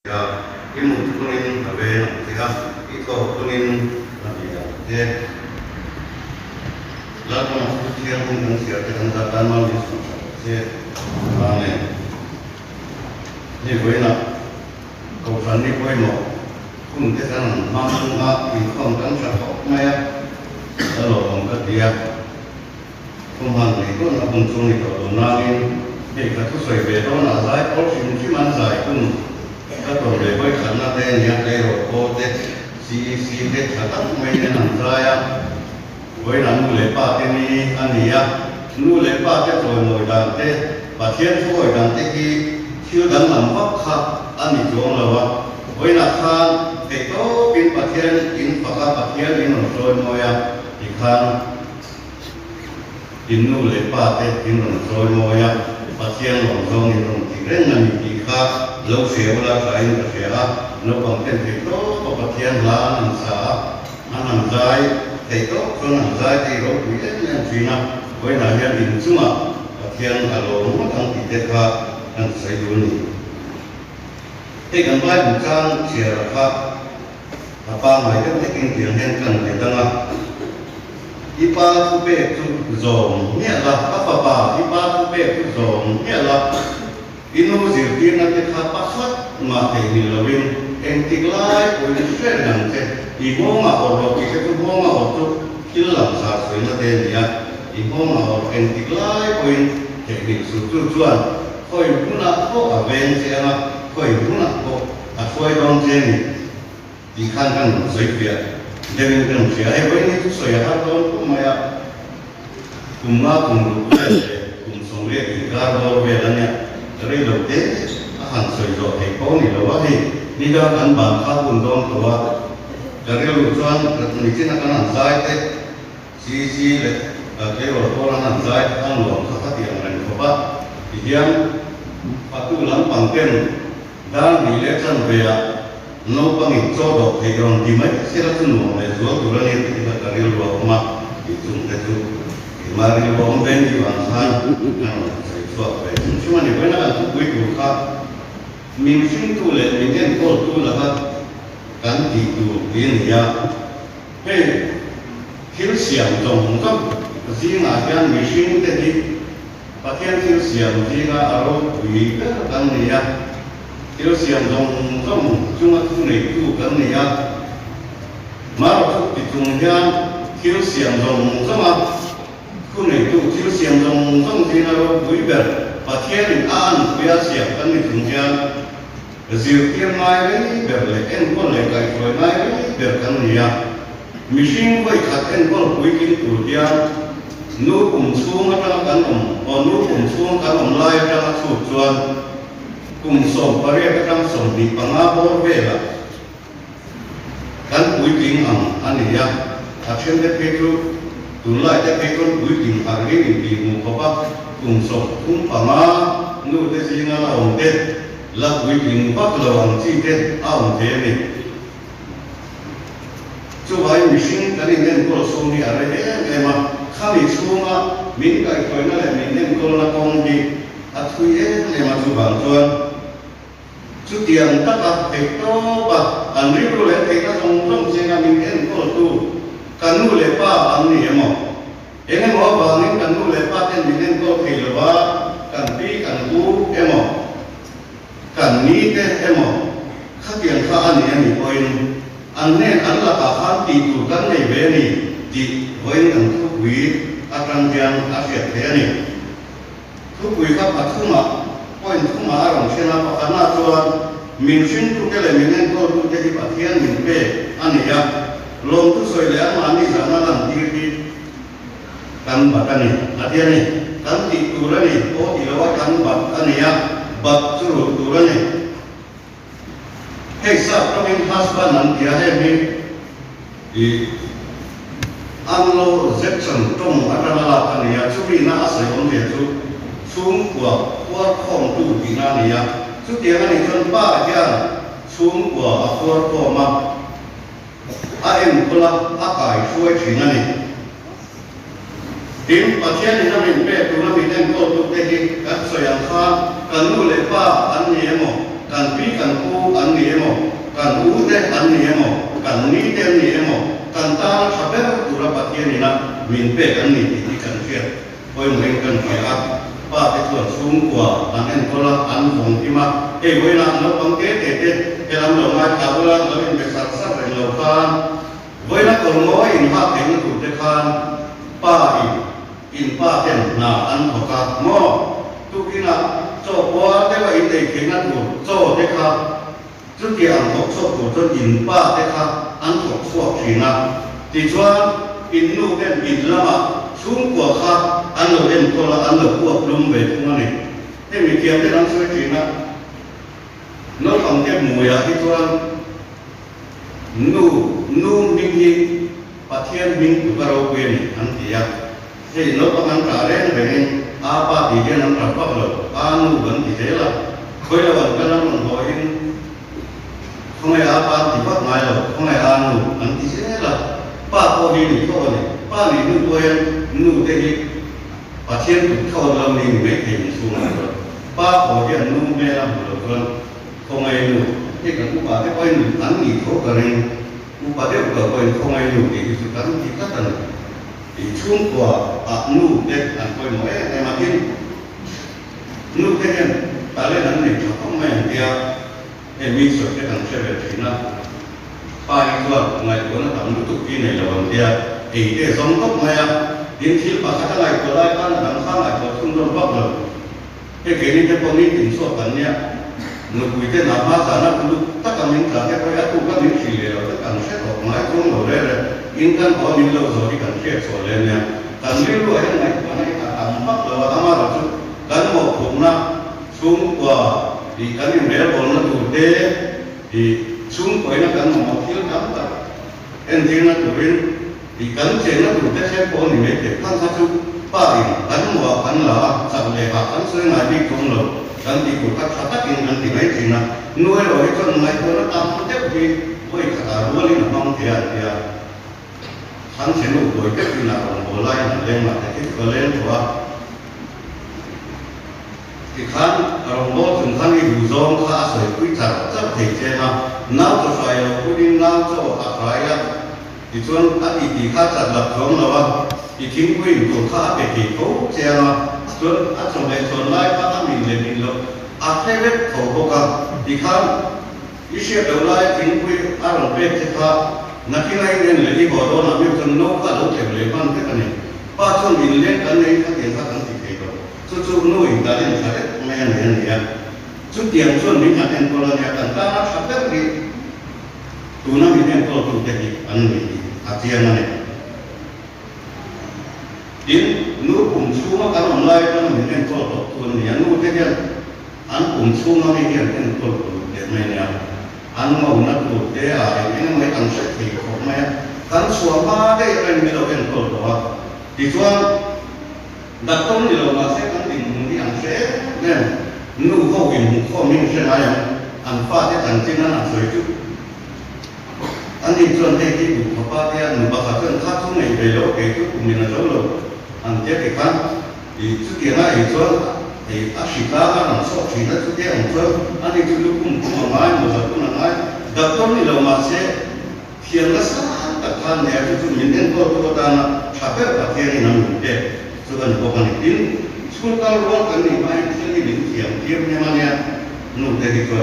cái một con nên ở về thì không cái tổ con nên là gì đó thế là con thiên không cần sửa thì thằng ta tan mau đi xuống thế này như vậy là cầu phấn đi quay một cùng cái thằng mang không ngã thì không cần sửa học ngay á đó là bằng cái gì không hẳn thì có là cùng chung thì có đồ na nên thì các thứ sợi về đó là giải có chuyện chỉ mang giải cùng các tổ để với khả năng đây nhà đây rồi cô thế si thế khả năng mấy cái làm ra à với là nu lệ ba cái này anh ấy nu lệ ba cái rồi ngồi đàn thế và thiên số ngồi đàn thế khi chưa đàn làm pháp khác anh ấy chọn là vậy với là khan thì có pin bát thiên in phật bát thiên in rồi ngồi thì khan in nu lệ ba thế in rồi ngồi bát thiên rồi in thì rất là nhiều khác lâu xíu là cái anh sẽ nó bằng tiền thì tốt có bát thiên là làm sao anh làm dài thì tốt không làm dài thì nó quý nên gì nào với là gia đình chúng mà bát thiên là lỗ mất thằng thì thế khác anh sẽ dùng thì cần phải một trang chia ra khác apa mai cái kinh tiền hiện cần để tăng à ipa thu bê thu dòng nghĩa là các bà ipa thu bê thu dòng nghĩa là inu zirti na te khapasat ma te hilawin entiklai ko ni nan te imonga oro ki se tu monga oro kilam sa soi na te nia imonga oro entiklai ko in te ni su tu chuan khoi buna ko aven se na khoi buna ko a khoi dong je ni di khan kan soi pia devin kan sia ai ko ni tu soi ha don ko maya kumma kum ru kum song le ki gar do ve la nia rồi đầu tiên hàng sợi dọ thì có nhiều là gì đi ra ăn bàn khá buồn đông của rồi lúc choan mình chỉ là cái hàng dài thế xí đấy cái rồi có là hàng dài ăn uống khá tiền mình có bắt thì hiện bắt tu lắm bằng tiền đang bị lẽ chân về nó bằng ít cho độc thì còn thì mấy sẽ là chân uống để xuống tu lên thì là cái rồi mà thì chúng ta tu thì mà cái uống bên thì hoàn thành cuma ni pernah kan tu buat buka, mungkin tu le, mungkin kau tu lah kan itu ini ya, hey, kira siang jom kan, sehingga kan mungkin tadi, pakaian kira siang sehingga arok buik kan ni ya, kira siang jom cuma tu ni tu kan ni ya, malah tu tunjang kira siang jom ku này tu chiếu xiềng trong thì nó vui vẻ và thiên an bây xiềng cái này chúng ta diệu thiên mai đấy vẻ lại em con lại cái rồi mai đấy vẻ cái này mình xin với các em con quý kinh tu dia nu cùng xuống ở trong cái nu cùng xuống cái lai trong sụt chuan cùng sòng bari ở trong sòng đi bằng áo bó về là cái quý kinh anh này các em biết cái tu lai ta cái con quý kinh hàng cái gì mu có ba cùng sòng cùng bằng áo nu thế gì nó là ổn định là quý kinh bắt là ổn chi thế ổn thế này cho vậy mình xin cái này nên có số này ở đây em mà khi mình xuống á mình cái coi nó là mình nên có là con gì thui em mà chụp bằng chuan chút tiền tất cả thì to và anh biết rồi thì nó không gì là mình nên có tu cần nu lệ ba anh này mà em mà bảo nên cần nu lệ ba thì mình nên có thì là ba cần đi cần tu em mà cần ní thế em mà khác tiền khác anh này mình coi anh nên anh là cả hai tỷ tu cái này về này thì với những thứ quý akan yang afiat thế này thứ quý khác là thứ mà coi thứ mà orang xem là karena tuan mình xin tu cái này mình nên có tu jadi bagian mình về anh ya lom tu soi leh mà anh sana làm đi kan bahkan nih artinya nih kan tiduran nih oh dilawat kan bahkan ya bab suruh turan nih hey sah kami husband nanti ada nih di Anglo Jackson trong adalah kan ya curi na asal orang dia tu xuống của không tu thì na này ya chút tiếng này chân ba kia xuống của của mà em cũng là cái suy chuyện này điểm bắt chia thì nó mình bé tụi nó mình đem câu tụi cái gì các sợi hàng pha cần nuôi lệ pha ăn nhẹ mỏ cần bí cần cu ăn nhẹ kan ute kan ni emo kan ni tem ni emo kan ta thaber tura pathian ina min pe kan ni ti kan fiat poi mo kan fiat pa te tuan sung kwa anen kola an vong ima e voi na no pang ke te lam lo ma ka bola lo in be sar sar re lo kan voi na ko mo in ha te ni tu te kan pa in pa ten na an ho ka mo tu kina cho kwa te wa in te ke na tu cho te ka chút kia ăn học số của cho in ba thế khác ăn học số thì na thì cho in nu bên in lama xuống của khác ăn ở bên cô là ăn ở của lum về không này thế mình kiếm cái ăn số thì na nó còn cái mùi à thì cho nu mình đi phát hiện mình cũng vào bên ăn thì à thì nó còn ăn cả đấy về apa thì cái ăn cả bao lâu ăn nu vẫn thì thế là bây giờ vẫn cái ăn gọi không ai apa thì bắt ngay rồi không ai ăn nụ ăn thì sẽ là ba cô đi thì thôi này ba đi nụ tôi nụ thế thì và thiên cũng không làm mình mấy thì xuống rồi ba cô đi nụ mẹ làm rồi không ai nụ thì cái cô bà thế coi nụ ăn gì khó cả nên cô bà thế có coi không ai nụ thì cái ăn thì các thằng thì xuống của nụ đấy ăn coi mỗi ngày mà thiên nụ thế này ta lên ăn này cho không ai ăn thì mình sẽ cái thằng xe về thì nó ba cái ngày của nó tầm lúc kia này là bằng kia thì cái giống gốc này đến khi mà các ngày của lại các thằng khác lại của trung đông gốc rồi cái này cái con đi tìm số phần nha nó quy cái nào mà giá nó lúc tất cả những cái cái tu các những gì rồi tất cả sẽ có máy trung đầu đây rồi in căn có những lâu rồi thì cần sẽ sửa lên nha cần những loại cái này của này cả thằng bắc rồi thằng mà rồi cần một vùng na xuống qua thì cái những bé bọn nó tụt đê thì xuống quay nó cần một thiếu lắm ta em thấy nó tụt lên thì cắn trên nó tụt đê xem bọn thì mấy cái khăn sát chung ba thì cắn mùa cắn là sập lề bạc cắn xơi ngày đi cùng rồi cắn thì của các sát tác in cắn thì mấy thì là nuôi rồi cho ngày của nó tắm nó tiếp thì với cả lúa lên nó mong thì sáng sẽ nụ tuổi tiếp thì là còn bồ lai lên mà cái có lên của thì khán rồi mỗi từng khán đi đủ dòng khá sợi quý chặt rất thể chế mà nào cho phải là quy định nào cho áp phải á thì chuan các thì khá chặt lập xuống là ba thì chính quy của khá về thì cố chế mà chuan áp trong này chuan lại các mình lên mình lộ áp thế biết khẩu bộ cả thì khán ý sẽ đầu lại chính quy áp trong biết thì khá nãy khi này nên là đi bỏ đó là biết chân nấu cả lúc thể lấy văn cái này ba chuan mình lên cái này các tiền các cái gì thế đó chú nuôi ta lên phải mẹ này chú tiền chú mình hạt tiền còn là cần ta sắp tới đi tu nó mình nên có tu thế gì anh mình hạt tiền này đến nuôi cùng chú mà cái lòng lai cho mình nên có tu này nuôi thế gì anh cùng chú nó mình nên có tu thế này nè anh mà nó tu thế à những mấy thằng sẽ thì không mẹ thằng xóa ba đấy anh mới đâu nên có tu thì chú đặt công điều mà sẽ cắn tình đi ăn sẽ nè nụ khâu hình khâu mình sẽ nói ăn pha cái thằng trên nó làm sợi chút anh đi chọn đây thì đủ có ba cái nụ bạc hạt chân khác xuống này về lỗ cái chút của mình là lỗ lỗ ăn chết thì khác thì chút tiền này chọn thì ác sĩ ta làm sọ thì nó chút tiền ăn chọn anh đi chút lúc cũng mà nói một giờ cũng là nói đặt công điều mà sẽ khiến nó sát tập than này chút mình nên có ta chả biết là tiền này nằm để cho cần có cái tin school kalau ruang kan ni mai sini di tiap namanya nu dari tu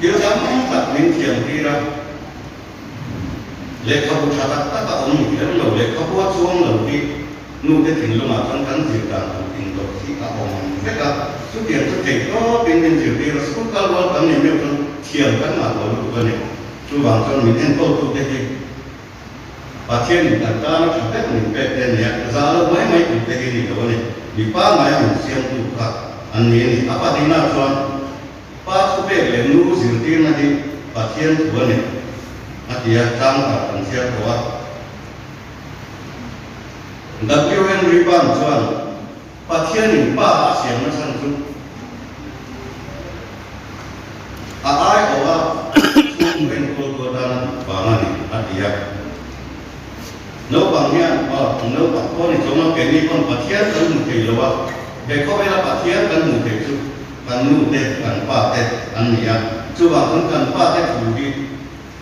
dia sama tak min tiap kira lekha buat tak orang dia lo lekha buat suang lo di nu dari tin lo makan kan cerita tin lo si orang mereka tu dia tu teko pingin cerita school kalau ruang kan ni memang tiap kan malu tu kan ni tu bangsa min tu dari và thiên đặt ta nó chẳng biết mình về tiền nhẹ ra nó mấy cũng về cái gì đó này vì ba ngày mình xem tụ cả anh ấy thì apa đi nào cho ba số về lên nu giữ tiền này và thiên của này anh thì trang cả anh xem của WN riban cho và thiên thì ba xem nó sang chung ai của chung bên cô đang vào này anh thì nấu bằng nha, nấu bằng con thì chúng nó cái gì con bát thiên cần một cái lúa, cái có phải là bát thiên cần một cái chút, กันนู่เตกันป้าเตอันนี้จูบางกันป้าเตถูดี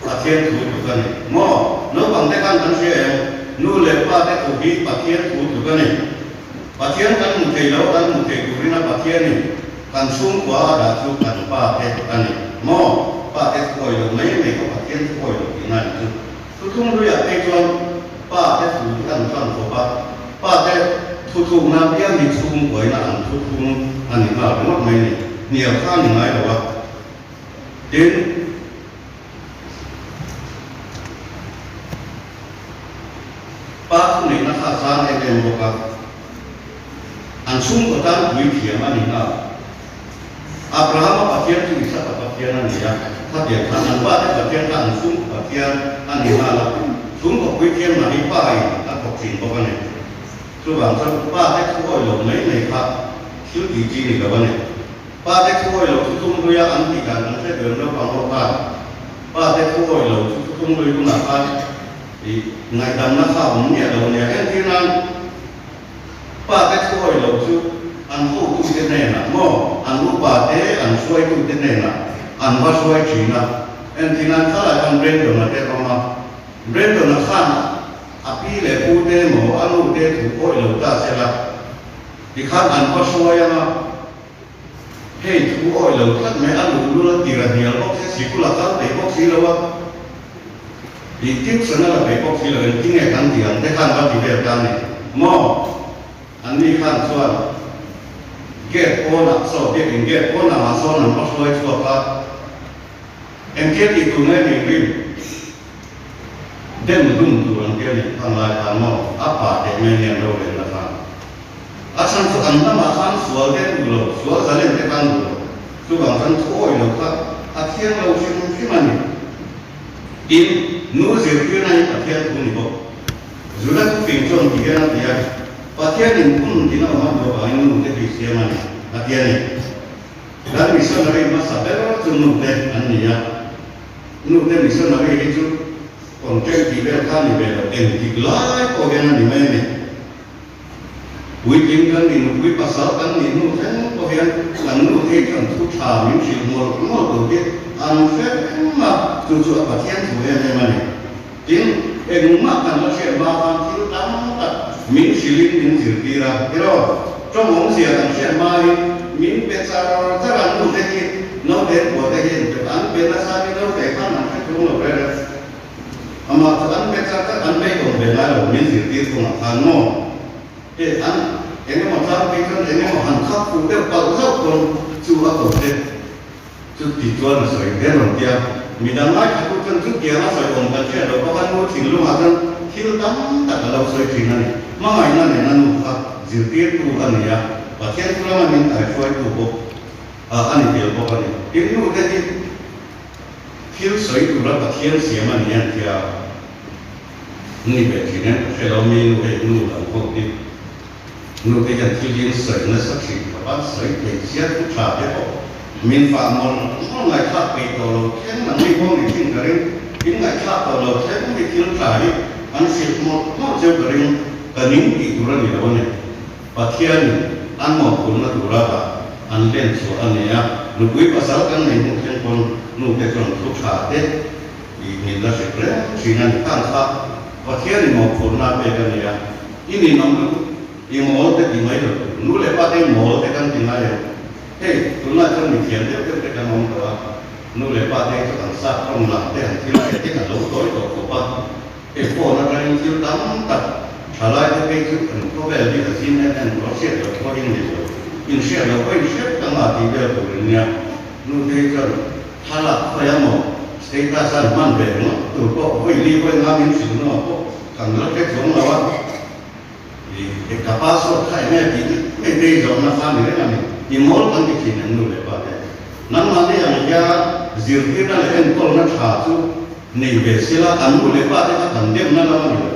ปะเทียนถูถูกันนี่หม้อน้องบางเตกันเสียนู่เลยป้าเตถูดีปะเทียนถูถูกันนี่ปะเทียนกันมุเทแล้วกันมุเทดูนี่นะปะเทียนนี่กันสูงกว่าดาจูกันป้าเตกันนี่หม้อป้าเตถูอยลงไม่ก็ปะเทียนถูอยลงที่นั่นจุดทุ่งด้วยไอ้จวนป้าเตถูกันฟังเขาป้าเตทุกๆน้ำเยี่ยมมีทุ่งหวยนะอันทุกๆอันนี้มาเป็นว่าไม่เนี่ยข้างยังไงหรอวะดินป้าทุกนี้นะครับสร้างเองบอกว่าอันสุ่มก็ตั้งวิธีมันนี่นะอับราฮัมปะเทียนที่อิสระปะเทียนนั่นนี่ถ้าเดี๋ยวท่านอันป้าได้ปะเทียนท่านสุ่มปะเทียนอันนี้มาแล้วสุ่มกับวิธีมันนี่ป้าอีกอันปกติบอกว่าเนี่ยคือบางครั้งป้าได้ช่วยหลงไม่ครับคิดดีจริงนี่กับว่าเนี่ยป้าได้ช่วยหลงทุกๆเรื่องอันที่การนั้นแค่เดินแล้วฟังว่าป้าได้ช่วยหลงทุกๆเรื่องนะป้าในดำนักข่าวเนี่ยเราเนี่ยที่นั้นป้าได้ช่วยหลงทุกอันพูดทุกเรื่องนะโม่อันรู้ป้าได้อันช่วยทุกเรื่องนะอันว่าช่วยจริงนะที่นั้นถ้าเราทำเรื่องเดิมนะแต่เรามาเรื่องเดิมนะข้าอาพี่เลยพูดได้หมออันรู้ได้ถูกโอ้ยหลงตาเสียละที่ข้าอันว่าช่วยนะเฮ้ยถูกโอ้ยหลงท่านไม่อันรู้แล้วตีระเดียวบอกสิกุลาตั้งแต่บอกสิแล้วว่าที่ที่สนั่นแหละไปบอกสิแล้วที่ไงกันที่อันได้ข้าว่าที่เดียวกันเนี่ยหมออันนี้ข้าส่วนเก็บโอนอ่ะสอบเด็กเก็บโอนอ่ะมาสอนหนังก็ช่วยช่วยกันเอ็งเก็บอีกตัวนี้มีริมเด่นรุ่งตัวนั้นเกี่ยวกับทางลายทางนอกอาปาเด็กไม่เรียนรู้เลยนะครับอาจารย์สุอันนั้นมาทำสวนเด่นดูสวนจะเล่นได้กันดูสุบางท่านโอ้ยเราก็อาเทียนเราชิมที่มันอินนู้เสียที่ไหนอาเทียนคุณนี่บอกสุดท้ายก็ฟิงจนที่นั่นที่อาเทียนนี่คุณที่นั่นมาบอกว่านู้ได้พิเศษมันอาเทียนนี่แล้วมิชชันนารีมาสับเบลล์จนนู้ได้อันนี้นู้ได้มิชชันนารีที่จุดคนเจ้าที่เบลข้านี่เบลเอ็นที่หลายโปรแกรมนี่ไม่เนี่ยวิจิงกันนี่วิปัสสนากันนี่นู้เส้นโปรแกรมกันนู้ที่กันทุกชามิชิมอลมอลตัวที่อันเฟกมาจู่ๆประเทศถูกยังไงมันเนี่ยจริงเอ็งมากันแล้วเชื่อมาฟังที่ตั้งแต่มิชิลินมินสิริระที่เราจงหงเสียกันเชื่อมามินเป็นสารถ้าเรานู้ที่นู้เด็กหัวเด็กแต่อันเป็นนักสามีนู้เด็กข้างนั้นก็จงเราไปเลยอามาถ้าอันเป็นสักอันไม่คงเป็นไรหรอกมินสิริคงทานโม่อันเอ็งมาทำเป็นคนเอ็งมาหันข้าวฟูเด็กเป่าข้าวคนจู่ว่าตัวเด็กจุดติดตัวน่ะสวยเด่นหลงเดียมีดังไล่ข้าวคนจุดเดียวน่ะสวยองค์กันเช่นเราเพราะว่านู้ถิ่นลุงอาจารย์ที่เราตั้งแต่เราสวยถิ่นนั่นนี่มาไงนั่นเนี่ยนั่นนู่นครับสิริตัวอันนี้อ่ะประเทศเรามันมีแต่ช่วยตัวพวกอันนี้เดียวพวกอันนี้ที่นู้นได้ที่สวยตัวเราประเทศเสียมันเนี่ยที่นี่เป็นที่นั่นแต่เรามีนู้นให้นู้นต่างพวกนี้นู้นที่จะที่ยินสวยนั่นสักสิ่งแต่ว่าสวยเป็นเสียทุกชาติเลยมินฟาร์มอนห้องไหนข้าไปตัวเราแค่นั้นไม่ห้องไหนทิ้งกระดิ่งทิ้งไหนข้าตัวเราแค่ไม่ทิ้งขายอันเสียหมดห้องเจ้ากระดิ่งกระดิ่งอีกตัวนี้แล้วเนี่ยประเทศอันหมดคนละตัวละอันเล่นส่วนอันนี้นุ้ยภาษากันในมุขเช่นคนนุ้ยเป็นคนทุกชาติอีกนิดละสิบเรื่องสิ่งนั้นตั้งข้าประเทศหมดคนละเป็นกันเนี่ยอีนี่น้องอีหมดแต่ที่ไม่รู้นุ้ยเลยว่าแต่หมดแต่กันที่ไหนเฮ้ยตัวนั้นจะมีเขียนเรื่องแต่กันมองตัวนู้นเลยป้าเด็กจะตั้งซากต้องหลังแต่ที่ไรที่กันรู้ตัวตัวป้าเอ้พวกนั้นยังคิดตั้งตัดชาลายจะไปคิดถึงพวกเบลลี่กับซีนนั่นเราเสียเราพอยิ่งดีกว่ายิ่งเสียเราก็ยิ่งเสียตั้งอาทิตย์เดียวตัวเนี่ยนู้นที่จะฮาลักพยายามสเตตัสมันเบลล์ตัวก็ไม่รีบไปงานยิ่งสุดเนาะพวกกันเราเด็กสองเราว่าเด็กกับป้าสดใครเนี่ยที่ไม่ได้จงนะครับนี่เลยนะที่มอลกันที่ที่นั่นนู่นเลยป้าเนี่ยนั่นมาเนี่ยอย่างเงี้ยจิตที่นั่นเองก็นักหาทุนี่เบสิละอันนู่นเลยป้าเนี่ยก็ทำเดียมนั่นแล้วมันอยู่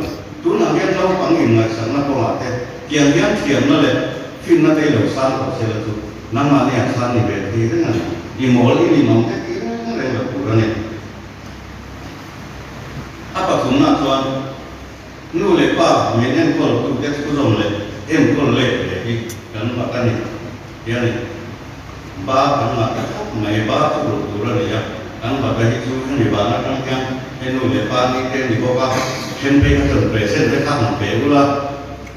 ตัวนั่นเนี่ยเราฟังยังไงสักนักก็มาเถอะเกี่ยงยันเกี่ยงนั่นเลยฟินนั่นได้หลุดซ้ำกับเสร็จแล้วทุนั่นมาเนี่ยซ้ำนี่เบสิที่นั่นที่มอลนี่น้องที่ที่นั่นเลยแบบตัวเนี่ยapa guna tuan nu lepa menen kol tu ket kuzom le em kol le di kan makan ni ya ni ba kan ma ta mai ba tu tu ra ne ya kan ba ga chu ni ba na kan kan enu le pa ni te ni ko ka chen pe ka present le ka han pe ula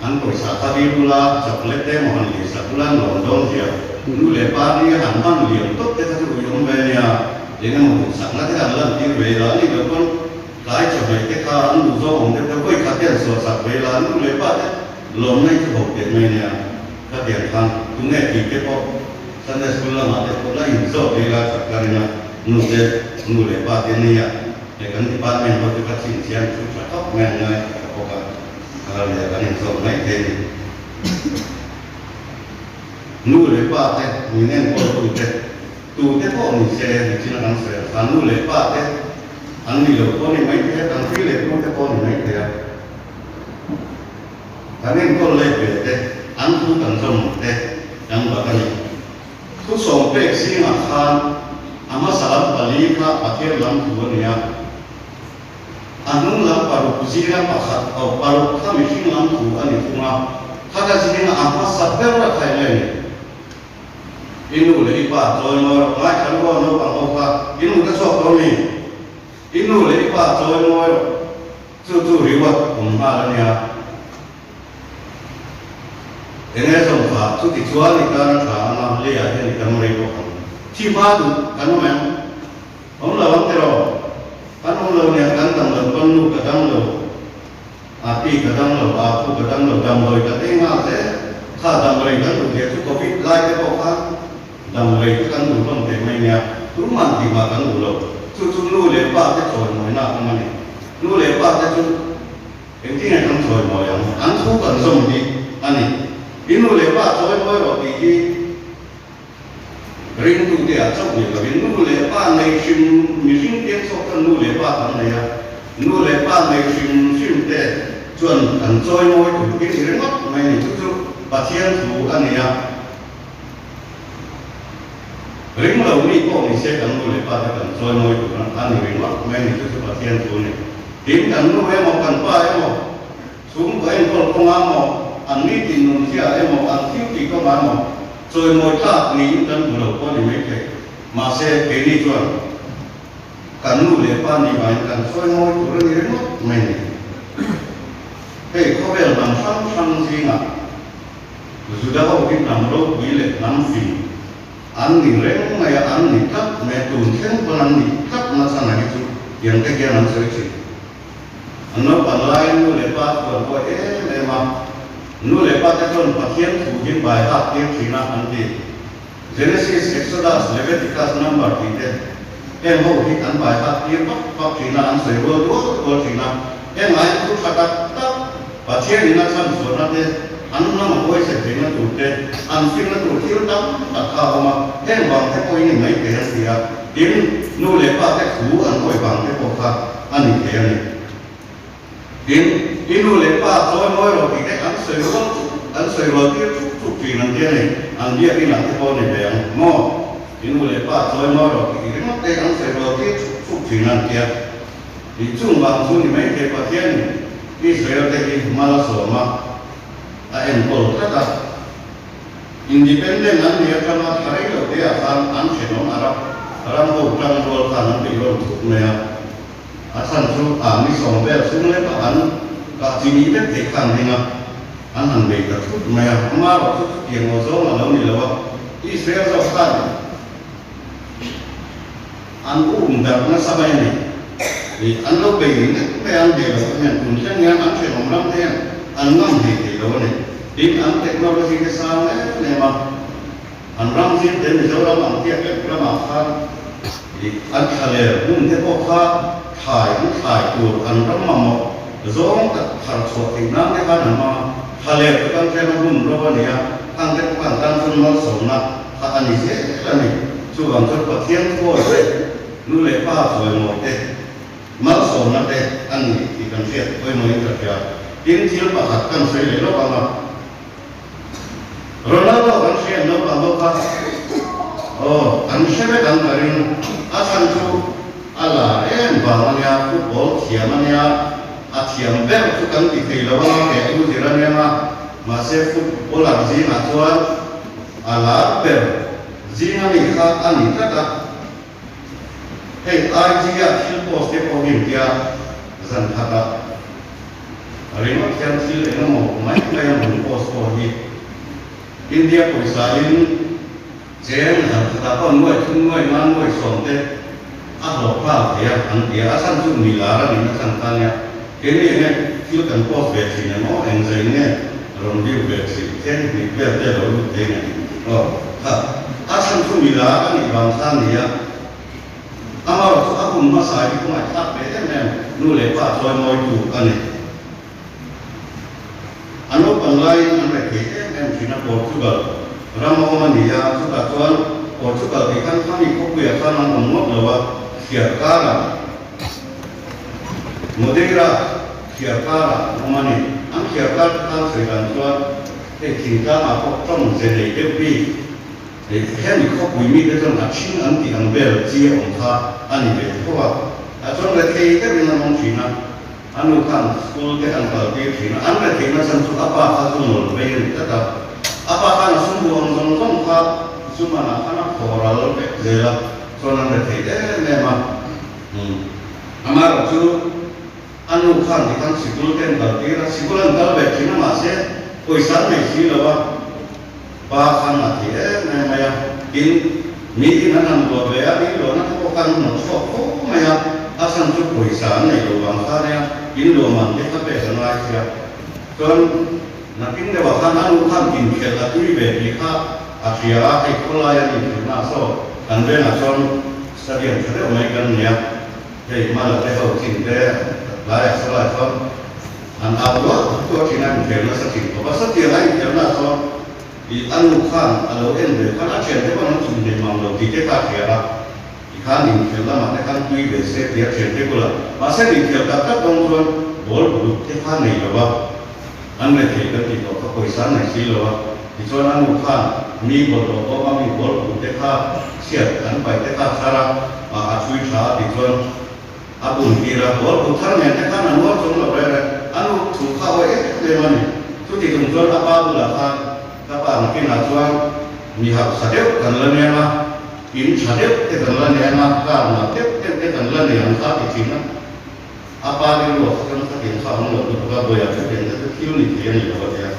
an ko sa ta bi ula chocolate te mo han li sa ula no dong dia nu le pa ni han man liam to te ta tu yong be ya dengan mo sa na te an la ti ve la ni ko kon lai cho mai te ka an du zo ong te ko ka te so sa ve la nu le pa te lom nei ko te me ne ka te han tu ne ti te ko Sunday school la ma te ko la in zo ve la sa ka na nu le pa te ni ya để kan department ho tu ka chin sian chu cha top men ngai ko ka le kan in so mai te nu le pa te ni nen ko tu te ko ni se ni chin kan se an nu le pa te an ni lo ko ni mai te kan fi le ko te ko ni mai te ya kan nen ko le pe te an tu kan so mo te yang ba kan tu so pe si ma khan ama salam bali ka akhir lam tu ni ya anung lam paru kuzira pakhat atau paru kami sing lam tu ani kuma kata sini apa sabar ra khai le inu le ipa toy mo ngai kan wo no pang oka inu ka so ko ni inu le ipa toy mo tu riwat umma la nia ene so pa tu ti chua ni ka na tha na le ya ni ka mo ri ko chi ba tu kan mo ông là ông tero kan ông lo ne kan tang lo kon nu ka dang lo api ka dang lo apu ka dang lo dam lo ka te nga te kha dam lo kan lu ke tu covid lai ke ko kha dam lo kan lu long te mai nya tu man ti ma kan lu lo tu nu le pa te choi mo na ka ma ni nu le pa te tu en ti ne kan choi mo yang an thu kan som di ani inu le pa choi mo ro ti ki ring tu dia chok ni la bin nu le pa nei sim mi sim te so kan nu le pa kan nei ya nu le pa nei sim te chuan kan choi moi tu ki ring mat mai ni tu pa thian tu an ni ya ring lo ni ko ni se kan nu le pa te kan choi moi tu an ni ring mat mai ni tu pa thian tu ni tim kan nu e mo kan pa e mo sum ko en ko nga mo an ni tin nu sia e mo an thiu ti ko ma mo rồi mỗi tháp ní tân thủ đầu có những mấy cái mà sẽ cái đi chuẩn cắn nụ lệ pa ní bài cắn xoay môi của nó đến mất mình cái có vẻ làm sang gì ngà dù đã có cái nằm đâu quý lệ nằm phì ăn nỉ reng này ăn nỉ cắt mẹ tụn thêm còn ăn nỉ cắt nó sang này chút hiện cái kia nằm sợi chỉ nó còn lại nụ lệ pa còn có này mà nu le pa te kon pathian thu gin bai ha te thina anti Genesis Exodus Leviticus number ti te en ho hi an bai ha te pa thina an se wo thina en ai tu thata ta pathian ina san so na te an na ma koi se thina tu te an fin na tu thil tam ta kha ma en wang te koi ni mai te han sia in nu le pa te thu an koi wang te ko kha ani te ani inu le pa choi moi ro ki ke an soi ro ti chu ti nan dia ni an dia ki na te ko ni be mo inu le pa choi moi ro ki ke mo te an soi ro ti chu ti nan dia di chung bang su ni mai ke pa tian ni Israel te ki ma la so ma a en ko ta independent an dia ka ma thai lo dia an che no arab ho tang ro kan an ti ro tu me asan su mi song be su le pa an ka ti ni be te kan ni nga an han be ka tu me ma ro tu ti ngo so ma lo ni lo wa Israel so kan an da na sa ba ni an lo be ni be an de lo ne kun chen nga an che nom ram te an ngam ni ti lo ni din an technology ke sa ne ma an ram sin de ni zo ram an ti ke ra ma khan an khale mun te ko kha khai tu an ram ma mo zong ta thar chho ti na ne ka na ma khale kan che no mun ro ni ya an te kan tan sun no so na kha ani se la ni chu ang cho pa thian ko se nu le pa so mo te ma so na te an ni ti kan se ko mo ni ka ya tin thil pa khat kan se le lo pa ma Ronaldo kan se no pa mo ka an se be kan karin asan chu ala em bangania football thiamania athiam ber chu kan ti thei lo ma ke tu zirania ma se football a ji na chuan ala ber zina ni kha ani taka hey idea thil post te po hin kia zan thaka arima kyan thil eno mo mai kaya mun post po hi India poisa in chen zan thaka ko nuai thun nuai man nuai som te a ho pa te an dia asan chu mi la ra ni na san ta nya ke ni ne thil kan post ve thi ne mo en zai ne ron view ve thi chen ni ve te lo lu te ne ha asan chu mi la ani bang san ni ya amar tu aku masai itu mai tak beda nem nu lepa soy moi tu ane anu panglai ane kete nem China Portugal ramo mania suka tuan Portugal ikan kami kopi akan ngomong lawa Kiarkara Madeira Kiarkara nomani ang Kiarkara kan segan tuan tinggal aku trong jadi depi hiện thì có quý vị trong là chính ấn thì ăn về chia ông ta anh về thôi à trong cái thì cái bên nó chỉ là anh lúc ăn school cái ăn vào cái thì nó ăn cái thì nó sản xuất apa ta dùng một về tất cả apa ta nó dùng buồn dùng không ta dùng mà nó ăn khổ ra luôn cái gì là cho nên cái thì đấy này mà mà rồi chú anh lúc ăn thì ăn school cái ăn vào cái là school ăn vào về thì nó mà sẽ buổi sáng này chỉ là bahkan mati maya in mi in anan lo be ani lo na ko kan no so ko maya asan chu poisa nei lo bang kha ne in lo man te ka pe san ai sia kon na tin de wa kan anu kan tin ke la tu be ni kha asia ai ko la ya ni na so kan be na son stadium thre mai kan ne dei ma la te ho tin de la ya so la so an au lo to tin an ke na sa tin ko ba sa ti ai ke na so di anu kan alo ende kan achen te kan chung de mang lo ti te ka khia ra i khan ni khel la ma te kan tui be se te chen te ko la ma se ni khel ta ta dong ron bol bu te khan nei lo ba an le te ka ti ko ko san nei si lo ba ti chon anu kan mi bol lo ko ma mi bol bu te kha sia an pai te ka sara ma a chui tha ti chon a bun ki ra bol bu thar ne te kan anu chung lo re anu thu kha wa e le ma ni tu ti tung chon a ba bu la kha apa mungkin acuan mihak sadep dan leniana ini sadep dan leniana karena sadep dan leniana saat ini apa di luar kan saat ini sama luar itu juga boleh ada yang itu kiri yang ini luar ya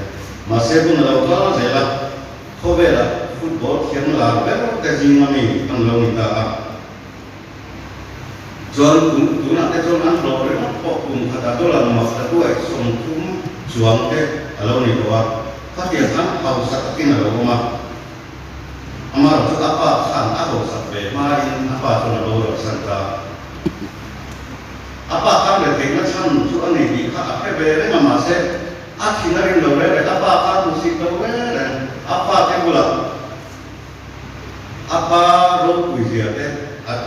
masih pun ada kalau saya kobela football yang lalu terjadi mana ini kan lalu kita jual tu nak jual an luar itu kok pun kata dolar masa tu sumtum jual ke lalu ni doa tapi yang kan harus sakin ada rumah amar tu apa kan aku sampai main apa tu nak bawa santa apa kan lebih macam tu ani di apa bere mama se akhirnya yang bere apa kan musik bere apa ke pula apa roh puisi ada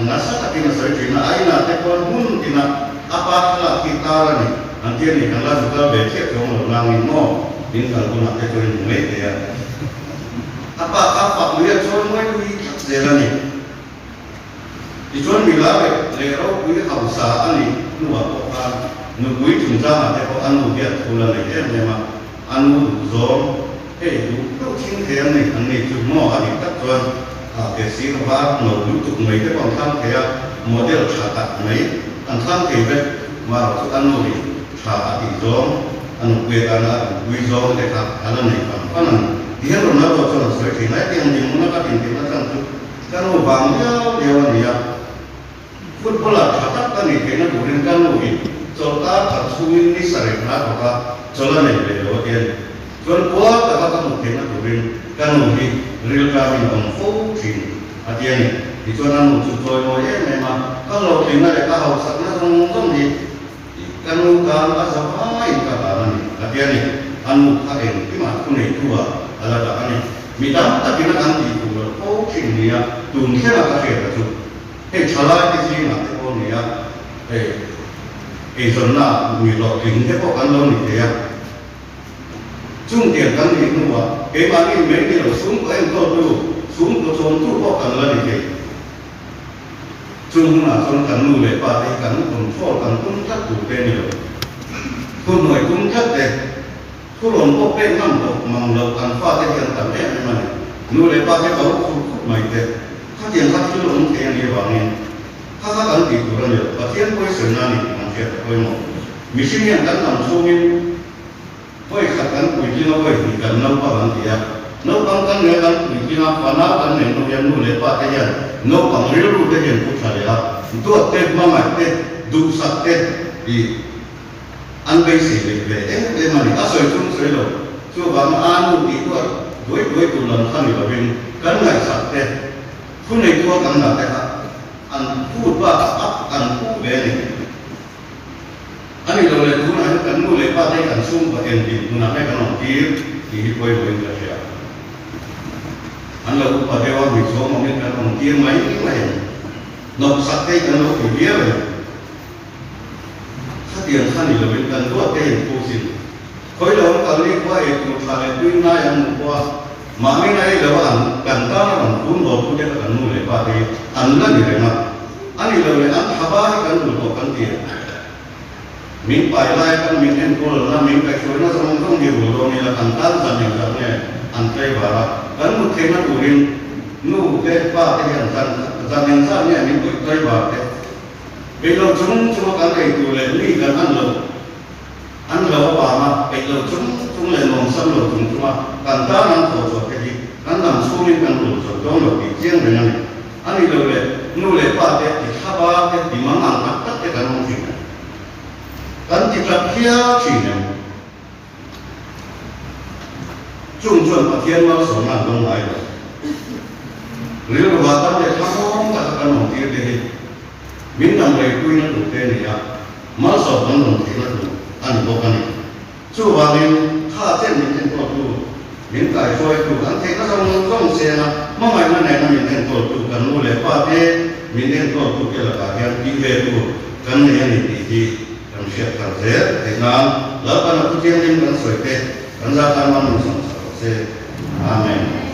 nasa tapi nasa cina aina te pun mun cina apa lah kita ni nanti ni kalau juga becek cuma langit mo ini kalau pun ada curi mulai dia apa lihat curi mulai tu jalan ni di curi milawe lero punya kausahaan ni nuwa kokan nukui cuma ada kokan nubiat bulan ni memang anu zon tu tinggal ni ane cuma ada kat tuan kesir var no untuk mereka pangkal kayak model catat ni antang kebe marah tu anu ni catat zon anu kue kana kue zong dekat alam ni kan dia Ronaldo tu seperti naik yang di mana kan di mana kan tu kan bangnya dia dia football catat kan ni kena durin kan ni solta tersuin ni sering nak apa jalan ni belo dia jual kuat apa kan kena durin kan ni real kami on fourteen artinya ni itu anu tu toy memang kalau tinggal dekat house sana ngomong ni kan kan asal mai kabaran ni artinya ni anu kain kima kune tua ala da ani midam tapi nak anti tu oh kini ya tu ni lah kasih tu chala ke sini nak tu ni ya zona ni lo king ke pok kan lo ni ya chung tiang kan ni tua ke bagi mereka lo sum ko en ko tu sum ko son tu pok kan lo ni ke chung na son kan nu le pa te kan kon fol kan kun tak tu ke ni lo kun noi kun tak te ผู้หลงพวกเป็นมั่งตกมังเราการฟาดได้ยังต่ำแน่ไม่มัน nu le pa ke ba khu mai te kha tiang kha chu lo ke ni wa ni kha kha kan ti tu ran yo pa tiang koi sen na ni man che koi mo mi sin yang kan nam su min koi kha kan koi ji no koi ni kan nam pa ban ti ya no kan kan ne kan koi ji na pa na kan ne no yan nu le pa te yan no kan ri ru te yan ku tha le ha do te ma ma te du sak te di an bai si le le ma ni a soi chung soi lo chu ba ma an ti tu đối tu lần khăn là bên cắn ngày sạch thế, khu này tua cắn là thế ăn phu ba ấp ăn phu bé này, anh ấy rồi khu này cắn mua lấy ba tay cắn sung và tiền thì nó nãy cắn lòng kia thì quay về là sẽ, anh là cũng phải theo mình số mà mình cắn lòng kia mấy cái này, nộp sạch tay cắn nó thì biết rồi, các tiền khăn là bên cắn tua tay phu xin. Khối đầu nó đi qua ấy cũng phải tuyên ngay ăn qua mà mấy này là ăn cần ta nó còn cuốn vào cũng chắc là cần mua lại ba thì ăn là gì đấy mà anh ấy là ăn thà ba cái cần mua cần tiền mình phải lại cần mình ăn cô là mình phải chơi nó không nhiều rồi mình là ăn tan dần dần này ăn cây vào cần một thêm nó đủ lên nụ cái ba cái dần dần này mình phải cây vào thế bây giờ chúng cái này đủ lên đi cần ăn lâu vào mà bây giờ chúng lên lòng sân rồi chúng mà cần ta năng thổ rồi cái gì cần làm số mình cần đủ rồi đó là cái riêng về này anh ấy lâu lên nu lên ba cái thì tháp ba cái thì mang ăn tất cái cần không gì cần chỉ là kia chỉ này chung chuẩn và thiên mau sống làm đông lại rồi nếu là vào tâm để tháp không cả cần không kia thì mình làm này quy nó đủ tên này à mà sống cần không thì nó đủ anh có cái này chú vào mình khá trên mình trên tổ tu mình cải phôi tu anh thấy nó không xe là mà mày nó này là mình trên tổ tu cần mua lấy qua thế mình trên tổ tu kia là cả hiện đi về tu cần này anh thì cần xếp cần thế thì nó lỡ ban đầu tiên mình cần sửa thế cần ra tan mình sống sạch sẽ amen.